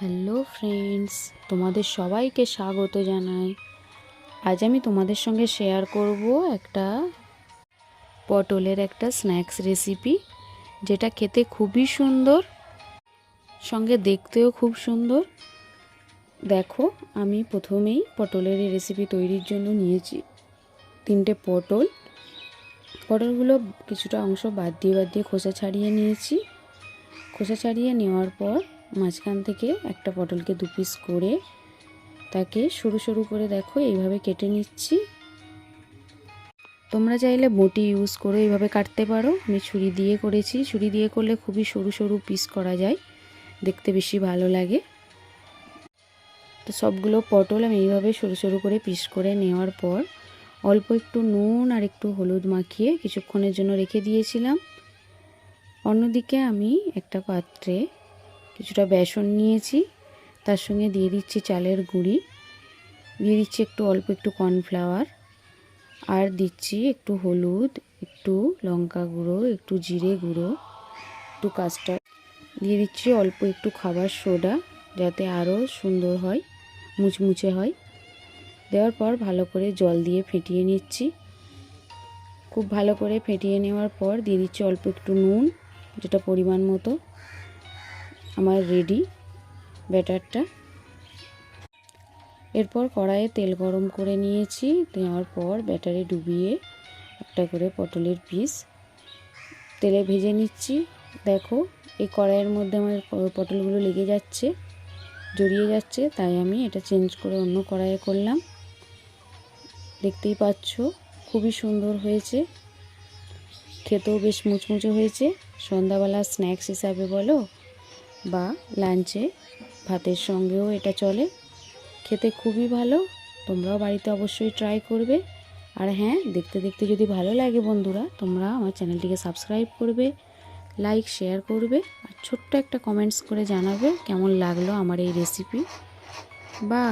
Hello friends, তোমাদের সবাইকে স্বাগত জানাই। আজ আমি তোমাদের সঙ্গে শেয়ার করব একটা পটলের একটা স্ন্যাক্স রেসিপি, যেটা খেতে খুবই সুন্দর, সঙ্গে দেখতেও খুব সুন্দর। দেখো, আমি প্রথমেই পটলের এই রেসিপি তৈরির জন্য নিয়েছি 3টে পটল। পটলগুলো কিছুটা অংশ বাদ দিয়ে খোসা ছাড়িয়ে নিয়েছি। খোসা ছাড়িয়ে নেওয়ার পর মাঝখান থেকে একটা পটলকে 2 পিস করে তাকে সরু সরু করে দেখো এইভাবে কেটে নিচ্ছি। তোমরা চাইলে বটি ইউজ করে এইভাবে কাটতে পারো। আমি ছুরি দিয়ে করেছি। ছুরি দিয়ে করলে খুবই সরু সরু পিস করা যায়, দেখতে বেশি ভালো লাগে। তো সবগুলো পটল আমি এইভাবে সরু সরু করে পিস করে নেওয়ার পর অল্প একটু নুন আর একটু হলুদ মাখিয়ে কিছুক্ষণের জন্য রেখে দিয়েছিলাম। অন্যদিকে আমি একটা পাত্রে কিছুটা বেসন নিয়েছি, তার সঙ্গে দিয়ে দিচ্ছি চালের গুঁড়ি, দিয়ে দিচ্ছি একটু অল্প একটু কর্নফ্লাওয়ার, আর দিচ্ছি একটু হলুদ, একটু লঙ্কা গুঁড়ো, একটু জিরে গুঁড়ো, একটু কাস্টার্ড, দিয়ে দিচ্ছি অল্প একটু খাবার সোডা, যাতে আরও সুন্দর হয়, মুচমুচে হয়। দেওয়ার পর ভালো করে জল দিয়ে ফেটিয়ে নিচ্ছি। খুব ভালো করে ফেটিয়ে নেওয়ার পর দিয়ে দিচ্ছি অল্প একটু নুন, যেটা পরিমাণ মতো। আমার রেডি ব্যাটারটা। এরপর কড়াইয়ে তেল গরম করে নিয়েছি। নেওয়ার পর ব্যাটারে ডুবিয়ে একটা করে পটলের পিস তেলে ভেজে নিচ্ছি। দেখো, এই কড়াইয়ের মধ্যে আমার পটলগুলো লেগে যাচ্ছে, জড়িয়ে যাচ্ছে, তাই আমি এটা চেঞ্জ করে অন্য কড়াইয়ে করলাম। দেখতেই পাচ্ছ খুবই সুন্দর হয়েছে, খেতেও বেশ মুচমুচে হয়েছে। সন্ধ্যাবেলা স্ন্যাক্স হিসাবে বলো বা লাঞ্চে ভাতের সঙ্গেও এটা চলে, খেতে খুবই ভালো। তোমরাও বাড়িতে অবশ্যই ট্রাই করবে। আর হ্যাঁ, দেখতে দেখতে যদি ভালো লাগে বন্ধুরা, তোমরা আমার চ্যানেলটিকে সাবস্ক্রাইব করবে, লাইক শেয়ার করবে, আর ছোট্ট একটা কমেন্টস করে জানাবে কেমন লাগলো আমার এই রেসিপি। বা